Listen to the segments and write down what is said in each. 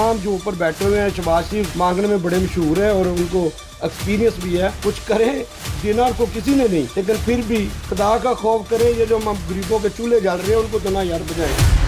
तमाम जो ऊपर बैठे हुए हैं शहबाज शरीफ मांगने में बड़े मशहूर है और उनको एक्सपीरियंस भी है। कुछ करें डिनर को किसी ने नहीं, लेकिन फिर भी खुदा का खौफ करें। ये जो हम गरीबों के चूल्हे जल रहे हैं उनको तो ना यार बजाएं।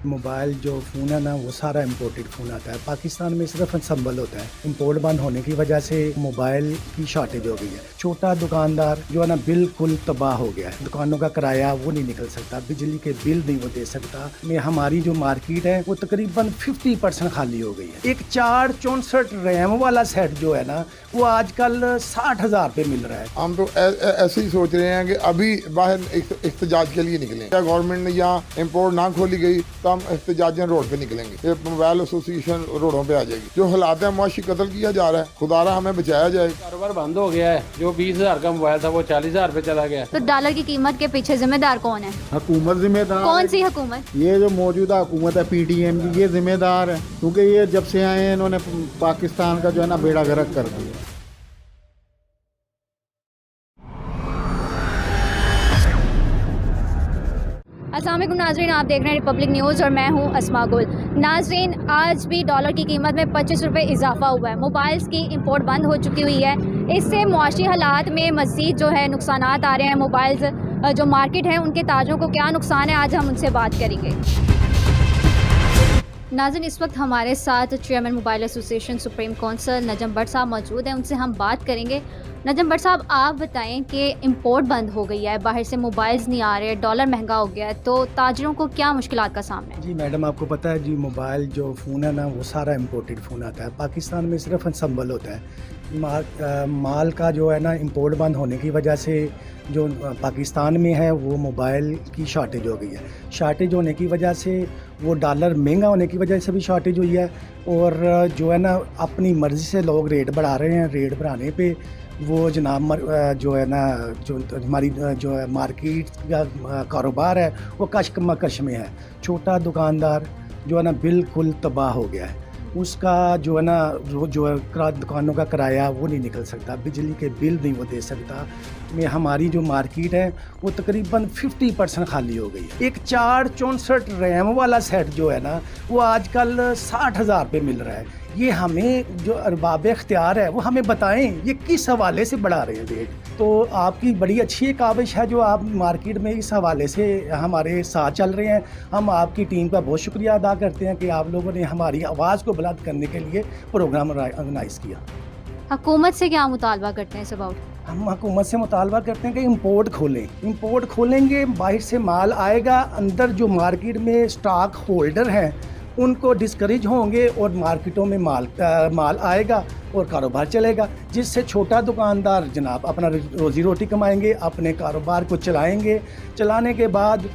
मोबाइल जो फ़ोन है ना वो सारा इम्पोर्टेड फ़ोन आता है। पाकिस्तान में सिर्फ संभल होता है। इम्पोर्ट बंद होने की वजह से मोबाइल की शॉर्टेज हो गई है। छोटा दुकानदार जो है ना बिल्कुल तबाह हो गया है। दुकानों का किराया वो नहीं निकल सकता, बिजली के बिल नहीं वो दे सकता। में हमारी जो मार्केट है वो तकरीबन 50% खाली हो गई है। एक 464 रैम वाला सेट जो है ना वो आजकल 60,000 पे मिल रहा है। हम तो ऐसे ही सोच रहे हैं कि अभी बाहर इख्तिजाज के लिए निकलें। क्या गवर्नमेंट ने यहाँ इम्पोर्ट ना खोली गई तो हम एहतजाजन रोड पे निकलेंगे। ये मोबाइल एसोसिएशन रोडों पे आ जाएगी। जो हालात है मुआशी कत्ल किया जा रहा है, खुदारा हमें बचाया जाए। कारोबार बंद हो गया है। जो 20,000 का मोबाइल था वो 40,000 पे चला गया। तो डॉलर की कीमत के पीछे जिम्मेदार कौन है? हुकूमत जिम्मेदार। कौन सी हुकूमत? ये जो मौजूदा हुकूमत है PTM की, ये जिम्मेदार है, क्योंकि ये जब से आए हैं इन्होंने पाकिस्तान का जो है ना बेड़ा गर्क कर दिया। अस्सलाम वालेकुम नाज़रीन, आप देख रहे हैं रिपब्लिक न्यूज़ और मैं हूं अस्मा गुल। नाज़रीन, आज भी डॉलर की कीमत में 25 रुपये इजाफा हुआ है। मोबाइल्स की इंपोर्ट बंद हो चुकी हुई है। इससे मुआशी हालात में मज़ीद जो है नुकसानात आ रहे हैं। मोबाइल्स जो मार्केट है उनके ताजरों को क्या नुकसान है, आज हम उनसे बात करेंगे। नाज़रीन, इस वक्त हमारे साथ chairman mobile association supreme council Najam Bhatt साहब मौजूद हैं, उनसे हम बात करेंगे। नजम भट्ट साहब, आप बताएं कि इंपोर्ट बंद हो गई है, बाहर से मोबाइल्स नहीं आ रहे, डॉलर महंगा हो गया है, तो ताजरों को क्या मुश्किलात का सामना है? जी मैडम, आपको पता है जी मोबाइल जो फ़ोन है ना वो सारा इम्पोर्टेड फ़ोन आता है। पाकिस्तान में सिर्फ संभल होता है। माल का जो है ना इंपोर्ट बंद होने की वजह से जो पाकिस्तान में है वो मोबाइल की शॉर्टेज हो गई है। शॉर्टेज होने की वजह से वो डॉलर महंगा होने की वजह से भी शॉर्टेज हुई है। और जो है ना अपनी मर्ज़ी से लोग रेट बढ़ा रहे हैं। रेट बढ़ाने पे वो जनाब जो है ना जो हमारी जो है मार्केट का कारोबार है वो कशमकश में है। छोटा दुकानदार जो है ना बिल्कुल तबाह हो गया है। उसका जो है ना जो है दुकानों का किराया वो नहीं निकल सकता, बिजली के बिल नहीं वो दे सकता। में हमारी जो मार्केट है वो तकरीबन 50% खाली हो गई है। एक 464 रैम वाला सेट जो है ना वो आजकल 60,000 पे मिल रहा है। ये हमें जो अरबाब इख्तियार है वो हमें बताएं ये किस हवाले से बढ़ा रहे हैं रेट। तो आपकी बड़ी अच्छी काविश है जो आप मार्केट में इस हवाले से हमारे साथ चल रहे हैं। हम आपकी टीम का बहुत शुक्रिया अदा करते हैं कि आप लोगों ने हमारी आवाज़ को बुलंद करने के लिए प्रोग्राम ऑर्गेनाइज़ किया। हुकूमत से क्या मुतालबा करते हैं इस अबाउट? हम हुकूमत से मुतालबा करते हैं कि इंपोर्ट खोलें। इंपोर्ट खोलेंगे, बाहर से माल आएगा, अंदर जो मार्केट में स्टॉक होल्डर हैं उनको डिस्करेज होंगे और मार्केटों में माल आएगा और कारोबार चलेगा, जिससे छोटा दुकानदार जनाब अपना रोज़ी रोटी कमाएंगे, अपने कारोबार को चलाएंगे। चलाने के बाद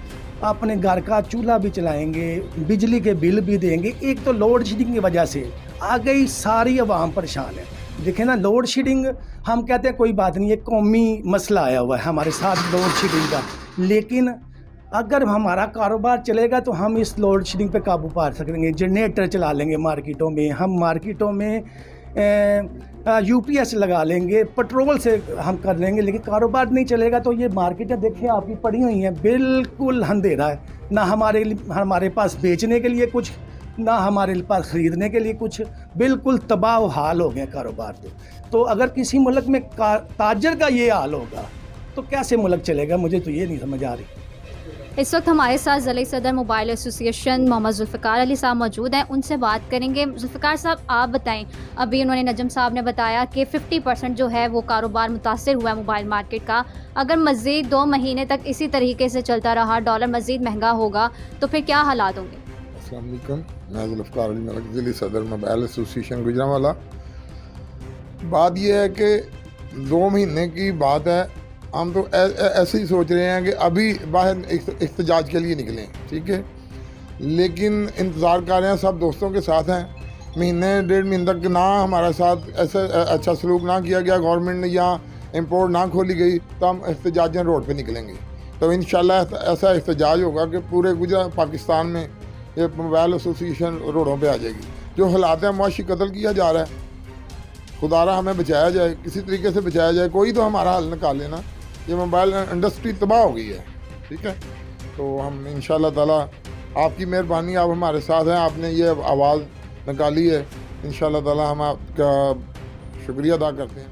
अपने घर का चूल्हा भी चलाएंगे, बिजली के बिल भी देंगे। एक तो लोड शेडिंग की वजह से आ गई सारी आवाम परेशान है। देखें ना, लोड शेडिंग हम कहते हैं कोई बात नहीं, ये कौमी मसला आया हुआ है हमारे साथ लोड शेडिंग का, लेकिन अगर हमारा कारोबार चलेगा तो हम इस लोड शेडिंग पे काबू पा सकेंगे। जनरेटर चला लेंगे मार्केटों में, हम मार्केटों में UPS लगा लेंगे, पेट्रोल से हम कर लेंगे, लेकिन कारोबार नहीं चलेगा तो ये मार्केटें देखिए आपकी पड़ी हुई हैं, बिल्कुल अंधेरा है। ना हमारे पास बेचने के लिए कुछ, ना हमारे पास ख़रीदने के लिए कुछ, बिल्कुल तबाह हाल हो गया कारोबार। तो अगर किसी मुल्क में ताजर का ये हाल होगा तो कैसे मुल्क चलेगा, मुझे तो ये नहीं समझ आ रही। इस वक्त हमारे साथ ज़िला सदर मोबाइल एसोसिएशन मोहम्मद जुल्फ़िकार अली साहब मौजूद हैं, उनसे बात करेंगे। जुल्फ़िकार साहब, आप बताएं, अभी उन्होंने नजम साहब ने बताया कि 50% जो है वो कारोबार मुतासर हुआ है मोबाइल मार्केट का। अगर मज़ीद 2 महीने तक इसी तरीके से चलता रहा, डॉलर मज़ीद महंगा होगा तो फिर क्या हालात होंगे? अस्सलाम वालेकुम, मैं जुल्फ़िकार अली मलिक, ज़िला सदर मोबाइल एसोसिएशन गुजरांवाला। बात यह है कि 2 महीने की बात है। हम तो ऐसे ही सोच रहे हैं कि अभी बाहर इख्तिजाज के लिए निकलें, ठीक है, लेकिन इंतज़ार कर रहे हैं, सब दोस्तों के साथ हैं। महीने 1.5 महीने तक ना हमारा साथ ऐसा अच्छा सलूक ना किया गया, गवर्नमेंट ने यहाँ इंपोर्ट ना खोली गई, तो हम इख्तिजाजन रोड पे निकलेंगे। तो इंशाल्लाह ऐसा इख्तिजाज होगा कि पूरे गुजरात पाकिस्तान में ये मोबाइल एसोसिएशन रोडों पे आ जाएगी। जो हालात है मुआशी कत्ल किया जा रहा है, खुदारा हमें बचाया जाए, किसी तरीके से बचाया जाए, कोई तो हमारा हल निकाल लेना। ये मोबाइल इंडस्ट्री तबाह हो गई है, ठीक है। तो हम इंशाल्लाह ताला आपकी मेहरबानी, आप हमारे साथ हैं, आपने ये आवाज़ निकाली है, इंशाल्लाह ताला हम आपका शुक्रिया अदा करते हैं।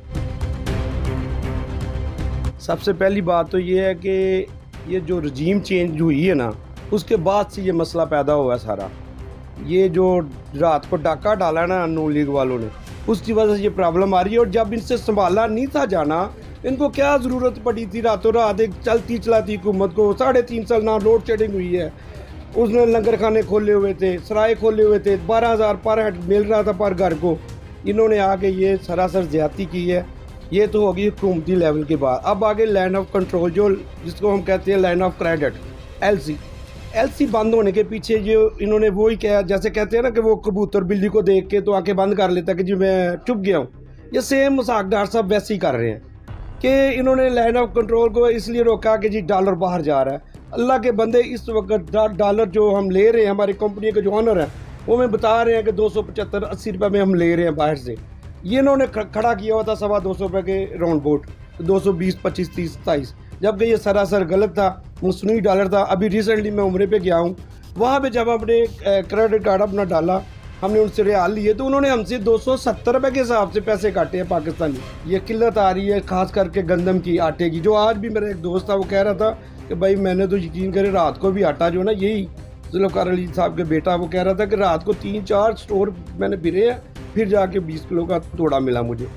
सबसे पहली बात तो ये है कि ये जो रजीम चेंज हुई है ना, उसके बाद से ये मसला पैदा हुआ है सारा। ये जो रात को डाका डाला ना नून लीग वालों ने, उसकी वजह से ये प्रॉब्लम आ रही है। और जब इनसे संभाला नहीं था जाना, इनको क्या ज़रूरत पड़ी थी रातों रात एक चलती चलाती हुकूमत को। 3.5 साल ना लोड शेडिंग हुई है, उसने लंगर खाने खोले हुए थे, सराय खोले हुए थे, 12,000 पर हेड मिल रहा था पर घर को। इन्होंने आके ये सरासर ज़्यादती की है। ये तो होगी हुकूमती लेवल के बाद। अब आगे लैंड ऑफ कंट्रोल, जो जिसको हम कहते हैं लैंड ऑफ क्रेडिट, एलसी बंद होने के पीछे जो इन्होंने वही कहा, जैसे कहते हैं ना कि वो कबूतर बिल्ली को देख के तो आंखें बंद कर लेता कि जी मैं चुप गया हूँ। ये सेम मजाक डॉक्टर साहब वैसे ही कर रहे हैं कि इन्होंने लैंड ऑफ कंट्रोल को इसलिए रोका कि जी डॉलर बाहर जा रहा है। अल्लाह के बंदे, इस वक्त डॉलर जो हम ले रहे हैं, हमारी कंपनी के जो ऑनर हैं वो हमें बता रहे हैं कि 275-80 रुपये में हम ले रहे हैं बाहर से। ये इन्होंने खड़ा किया हुआ था 225 रुपये के राउंड बोट, 220, 25, 30, 27, जबकि ये सरासर गलत था, मसनूई डॉलर था। अभी रिसेंटली मैं उम्रे पे गया हूँ, वहाँ पे जब हमने क्रेडिट कार्ड अपना डाला, हमने उनसे रियाल लिए तो उन्होंने हमसे 270 रुपये के हिसाब से पैसे काटे हैं पाकिस्तानी। ये किल्लत आ रही है ख़ास करके गंदम की, आटे की। जो आज भी मेरा एक दोस्त था वो कह रहा था कि भाई मैंने तो यकीन करे रात को भी आटा जो ना, यही जुल्फ़िकार अली साहब के बेटा वो कह रहा था कि रात को 3-4 स्टोर मैंने फिरे हैं, फिर जाके 20 किलो का तोड़ा मिला मुझे।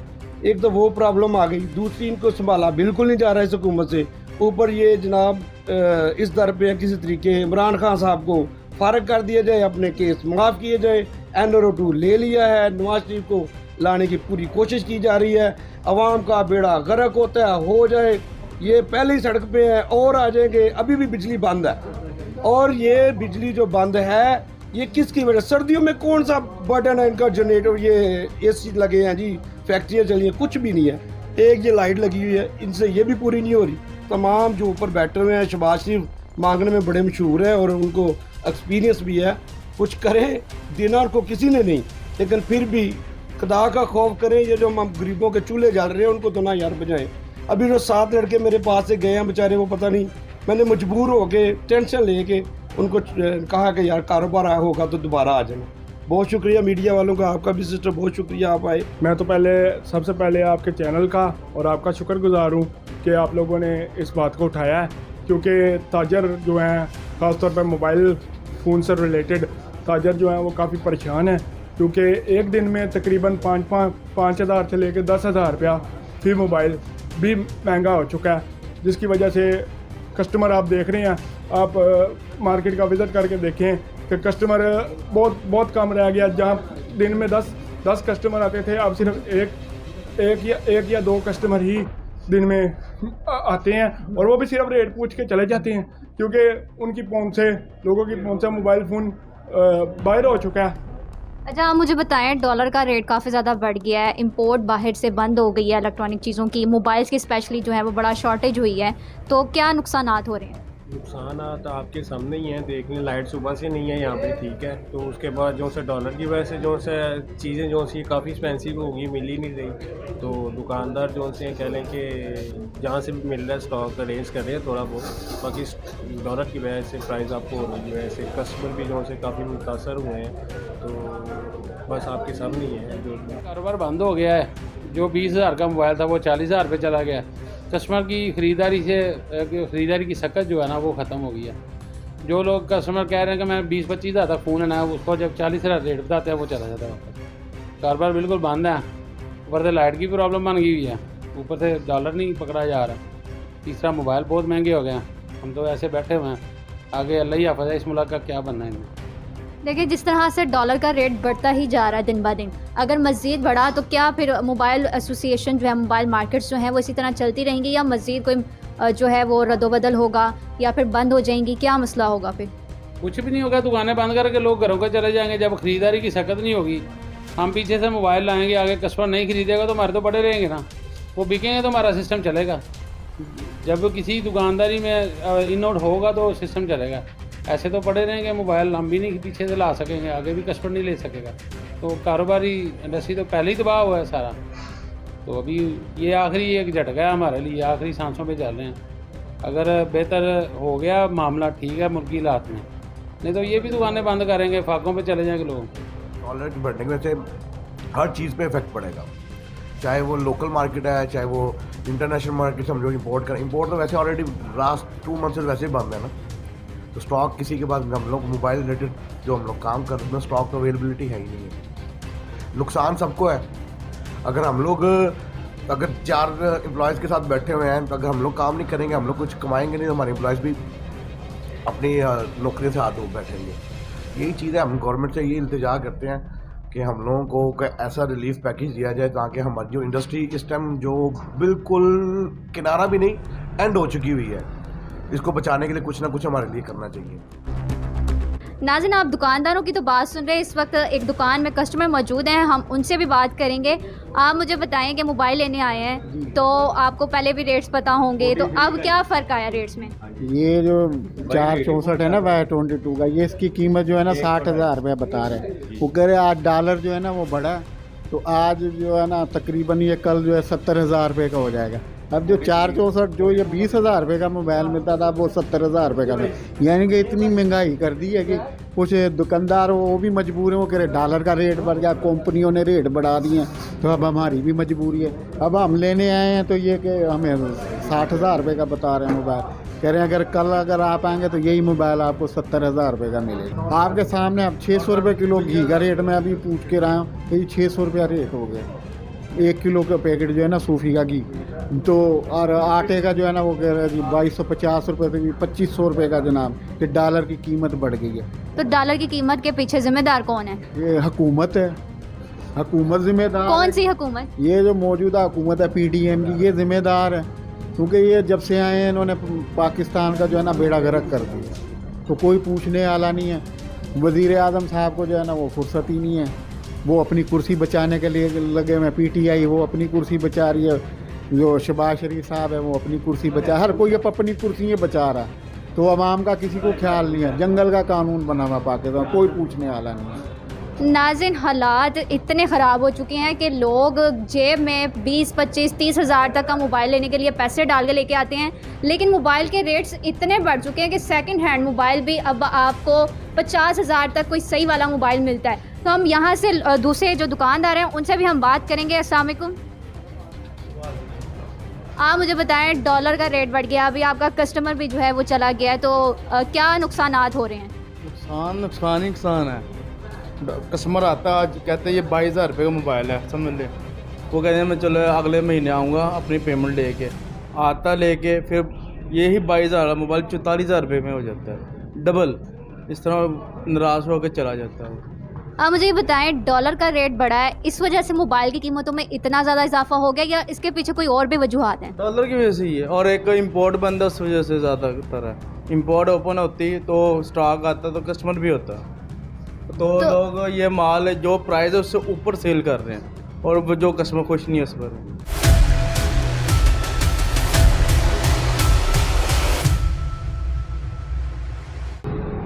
एक तो वो प्रॉब्लम आ गई, दूसरी इनको संभाला बिल्कुल नहीं जा रहा है इस हुकूमत से। ऊपर ये जनाब इस दर पे किसी तरीके इमरान खान साहब को फारग कर दिया जाए, अपने केस माफ़ किए जाए। NR2 ले लिया है, नवाज शरीफ को लाने की पूरी कोशिश की जा रही है। अवाम का बेड़ा गर्क होता है, हो जाए। ये पहले ही सड़क पे है और आ जाएंगे। अभी भी बिजली बंद है, और ये बिजली जो बंद है ये किसकी वजह? सर्दियों में कौन सा बटन है इनका जनरेटर, ये AC लगे हैं जी, फैक्ट्रियाँ चली हैं, कुछ भी नहीं है। एक ये लाइट लगी हुई है, इनसे ये भी पूरी नहीं हो रही। तमाम जो ऊपर बैठे हुए हैं, शहबाज शरीफ मांगने में बड़े मशहूर है और उनको एक्सपीरियंस भी है। कुछ करें, दिनार को किसी ने नहीं, लेकिन फिर भी खुदा का खौफ करें। ये जो हम गरीबों के चूल्हे जल रहे हैं उनको तो ना यार बजाएं। अभी जो 7 लड़के मेरे पास से गए हैं बेचारे, वो पता नहीं, मैंने मजबूर हो के टेंशन लेके उनको कहा कि यार कारोबार आया होगा तो दोबारा आ जाना। बहुत शुक्रिया मीडिया वालों का, आपका भी सिस्टर बहुत शुक्रिया आप आए। मैं तो सबसे पहले आपके चैनल का और आपका शुक्रगुजार हूँ कि आप लोगों ने इस बात को उठाया है, क्योंकि ताजर जो हैं ख़ासतौर पर मोबाइल फ़ोन से रिलेटेड ताजर जो हैं वो काफ़ी परेशान हैं, क्योंकि एक दिन में तकरीबन 5,000 से लेकर 10,000 रुपया फी मोबाइल भी महंगा हो चुका है, जिसकी वजह से कस्टमर आप देख रहे हैं, आप मार्केट का विज़िट करके देखें कि कस्टमर बहुत कम रह गया। जहाँ दिन में 10 कस्टमर आते थे, अब सिर्फ एक या 2 कस्टमर ही दिन में आते हैं, और वो भी सिर्फ रेट पूछ के चले जाते हैं, क्योंकि उनकी पहुंच से, लोगों की पहुंच से मोबाइल फ़ोन बाहर हो चुका है। अच्छा, आप मुझे बताएं, डॉलर का रेट काफ़ी ज़्यादा बढ़ गया है, इंपोर्ट बाहर से बंद हो गई है इलेक्ट्रॉनिक चीज़ों की, मोबाइल्स की स्पेशली जो है वो बड़ा शॉर्टेज हुई है, तो क्या नुकसानात हो रहे हैं? नुकसान तो आपके सामने ही हैं, देख लें। लाइट सुबह से नहीं है यहाँ पे, ठीक है, तो उसके बाद जो से डॉलर की वजह से जो से चीज़ें जो सी काफ़ी एक्सपेंसिव हो गई, मिल ही नहीं रही। तो दुकानदार जो से कह लें कि जहाँ से भी मिल रहा है स्टॉक अरेंज कर रहे हैं थोड़ा बहुत, बाकी डॉलर की वजह से प्राइस आपको हो रही है, ऐसे कस्टमर भी जो से काफ़ी मुतासर हुए हैं। तो बस आपके सामने ही है, जो कारोबार बंद हो गया है। जो 20,000 का मोबाइल था वो 40,000 पे चला गया। कस्टमर की ख़रीदारी की सकत जो है ना वो ख़त्म हो गई है। जो लोग कस्टमर कह रहे हैं कि मैं 20-25 हज़ार तक फ़ोन लेना है, उसको जब 40,000 रेट बताते हैं वो चला जाता है वापस। कारोबार बिल्कुल बंद है। ऊपर से लाइट की प्रॉब्लम बन गई हुई है, ऊपर से डॉलर नहीं पकड़ा जा रहा, तीसरा मोबाइल बहुत महंगे हो गए हैं। हम तो ऐसे बैठे हुए हैं, आगे अल्लाह ही हाफ़िज़ है इस मुल्क का क्या बनना है इनमें। देखिए, जिस तरह से डॉलर का रेट बढ़ता ही जा रहा है दिन ब दिन, अगर मज़ीद बढ़ा तो क्या फिर मोबाइल एसोसिएशन जो है, मोबाइल मार्केट्स जो हैं वो इसी तरह चलती रहेंगी, या मज़ीद कोई जो है वो रद्दोबदल होगा, या फिर बंद हो जाएंगी? क्या मसला होगा फिर? कुछ भी नहीं होगा, दुकानें बंद करके लोग घरों को चले जाएंगे। जब ख़रीदारी की सकत नहीं होगी, हम पीछे से मोबाइल लाएंगे, आगे कस्टमर नहीं खरीदेगा तो हमारे तो पड़े रहेंगे ना, वो बिकेंगे तो हमारा सिस्टम चलेगा। जब किसी दुकानदारी में इन आउट होगा तो सिस्टम चलेगा। ऐसे तो पड़े रहेंगे मोबाइल, हम भी नहीं पीछे से ला सकेंगे, आगे भी कस्टमर नहीं ले सकेगा। तो कारोबारी इंडस्ट्री तो पहले ही तबाह हुआ है सारा। तो अभी ये आखिरी एक झटका है हमारे लिए, आखिरी सांसों पे चल रहे हैं। अगर बेहतर हो गया मामला, ठीक है, मुल्की हालात में, नहीं तो ये भी दुकानें बंद करेंगे, फाकों पे चले जाएंगे लोग। डॉलर की बढ़ने की वजह से हर चीज़ पे इफेक्ट पड़ेगा, चाहे वो लोकल मार्केट है चाहे वो इंटरनेशनल मार्केट समझो इंपोर्ट तो वैसे ऑलरेडी लास्ट 2 मंथ से वैसे ही बंद है ना, तो स्टॉक किसी के पास, हम लोग मोबाइल रिलेटेड जो हम लोग काम कर रहे हैं स्टॉक तो अवेलेबिलिटी है ही नहीं है। नुकसान सबको है। अगर हम लोग 4 एम्प्लॉयज़ के साथ बैठे हुए हैं तो अगर हम लोग काम नहीं करेंगे, हम लोग कुछ कमाएंगे नहीं, तो हमारे एम्प्लॉयज़ भी अपनी नौकरी से हाथ धो बैठेंगे। यही चीज़ है, हम गवर्नमेंट से ये इल्तिजा करते हैं कि हम लोगों को कोई ऐसा रिलीफ पैकेज दिया जाए ताकि हमारी जो इंडस्ट्री इस टाइम जो बिल्कुल किनारा भी नहीं एंड हो चुकी हुई है, इसको बचाने के लिए कुछ ना कुछ हमारे लिए करना चाहिए। नाज़रीन, आप दुकानदारों की तो बात सुन रहे हैं। इस वक्त एक दुकान में कस्टमर मौजूद हैं, हम उनसे भी बात करेंगे। आप मुझे बताएं कि मोबाइल लेने आए हैं तो आपको पहले भी रेट्स पता होंगे, तो अब क्या फ़र्क आया रेट्स में? ये जो 464 है ना Y22 का, ये इसकी कीमत जो है ना 60,000 रुपये बता रहे हैं। वो कह रहे आज डॉलर जो है ना वो बढ़ा, तो आज जो है ना तकरीबन ये कल जो है 70,000 रुपये का हो जाएगा। अब जो 464 जो ये 20,000 रुपये का मोबाइल मिलता था वो 70,000 रुपये का मिल, यानी कि इतनी महंगाई कर दी है कि कुछ दुकानदार वो भी मजबूर हैं, वो कह रहे डॉलर का रेट बढ़ गया, कंपनियों ने रेट बढ़ा दिए हैं, तो अब हमारी भी मजबूरी है। अब हम लेने आए हैं तो ये कि हमें 60,000 रुपये का बता रहे हैं मोबाइल, कह रहे हैं अगर आप आएंगे तो यही मोबाइल आपको 70,000 रुपये का मिलेगा। आपके सामने अब 600 रुपये किलो घी का रेट मैं अभी पूछ के रहा हूँ, तो ये 600 रुपया रेट हो गया 1 किलो का पैकेट जो है ना सूफी का घी, तो और आटे का जो है ना वो कह रहे हैं जी 2250 रुपये से भी 2500 रुपये का जनाब, कि डॉलर की कीमत बढ़ गई है। तो डॉलर की कीमत के पीछे जिम्मेदार कौन है? ये हुकूमत है, हुकूमत जिम्मेदार। कौन सी हुकूमत? ये जो मौजूदा हुकूमत है PDM की, ये जिम्मेदार है, क्योंकि ये जब से आए हैं इन्होंने पाकिस्तान का जो है ना बेड़ा गर्क कर दिया, तो कोई पूछने वाला नहीं है। वज़ीर आज़म साहब को जो है ना वो फुर्सत ही नहीं है, वो अपनी कुर्सी बचाने के लिए लगे हुए। PTI वो अपनी कुर्सी बचा रही है, जो शहबाज शरीफ साहब है वो अपनी कुर्सी बचा, हर कोई अब अपनी कुर्सी बचा रहा, तो आवाम का किसी को ख्याल नहीं है। जंगल का कानून बना हुआ पाकिस्तान, कोई पूछने वाला नहीं है। नाज़रीन, हालात इतने ख़राब हो चुके हैं कि लोग जेब में 20, 25, 30 हज़ार तक का मोबाइल लेने के लिए पैसे डाल के लेके आते हैं, लेकिन मोबाइल के रेट्स इतने बढ़ चुके हैं कि सेकंड हैंड मोबाइल भी अब आपको 50,000 तक कोई सही वाला मोबाइल मिलता है। तो हम यहाँ से दूसरे जो दुकानदार हैं उनसे भी हम बात करेंगे। अस्सलाम वालेकुम। आप मुझे बताएं, डॉलर का रेट बढ़ गया, अभी आपका कस्टमर भी जो है वो चला गया है, तो क्या नुकसानात हो रहे हैं? नुकसान ही नुकसान है। कस्टमर आता है आज कहते हैं ये 22,000 रुपये का मोबाइल है, समझ ले, वो कहते हैं मैं चलो अगले महीने आऊँगा अपनी पेमेंट लेके, आता लेके फिर यही 22,000 का मोबाइल 44,000 रुपये में हो जाता है, डबल। इस तरह नाराज़ होकर चला जाता है। आप मुझे ये बताएं, डॉलर का रेट बढ़ा है, इस वजह से मोबाइल की कीमतों में इतना ज़्यादा इजाफा हो गया या इसके पीछे कोई और भी वजूहात हैं? डॉलर की वजह से ही है, और एक इम्पोर्ट बंद है उस वजह से ज़्यादातर है। इम्पोर्ट ओपन होती तो स्टॉक आता तो कस्टमर भी होता, तो लोग ये माल जो प्राइस है उससे ऊपर सेल कर रहे हैं और जो कस्टमर खुश नहीं है उस पर।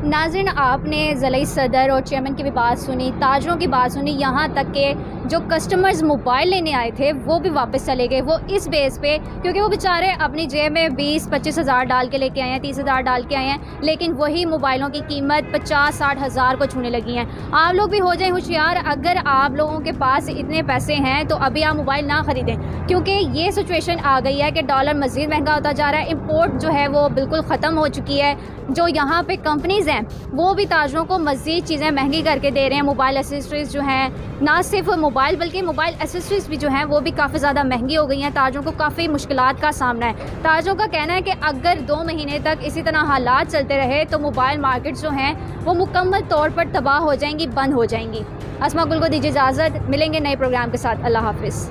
नाज़रीन, आपने ज़िला सदर और चेयरमैन की भी बात सुनी, ताजरों की बात सुनी, यहाँ तक के जो कस्टमर्स मोबाइल लेने आए थे वो भी वापस चले गए। वो इस बेस पे क्योंकि वो बेचारे अपनी जेब में 20-25 हज़ार डाल के लेके आए हैं, 30 हज़ार डाल के आए हैं, लेकिन वही मोबाइलों की कीमत 50-60 हज़ार को छूने लगी हैं। आप लोग भी हो जाएं होशियार, अगर आप लोगों के पास इतने पैसे हैं तो अभी आप मोबाइल ना ख़रीदें, क्योंकि ये सिचुएशन आ गई है कि डॉलर मज़ीद महंगा होता जा रहा है, इम्पोर्ट जो है वो बिल्कुल ख़त्म हो चुकी है। जो यहाँ पे कंपनीज़ हैं वो भी ताजरों को मज़ीद चीज़ें महंगी करके दे रहे हैं। मोबाइल एसेसरीज़ जो हैं, ना सिर्फ मोबाइल बल्कि मोबाइल एसेसरीज़ भी जो हैं वो भी काफ़ी ज़्यादा महंगी हो गई हैं। ताजरों को काफ़ी मुश्किलात का सामना है। ताजरों का कहना है कि अगर 2 महीने तक इसी तरह हालात चलते रहे तो मोबाइल मार्केट जो हैं वो मुकम्मल तौर पर तबाह हो जाएंगी, बंद हो जाएंगी। अस्मा गुल को दीजिए इजाज़त, मिलेंगे नए प्रोग्राम के साथ। अल्लाह हाफ़िज़।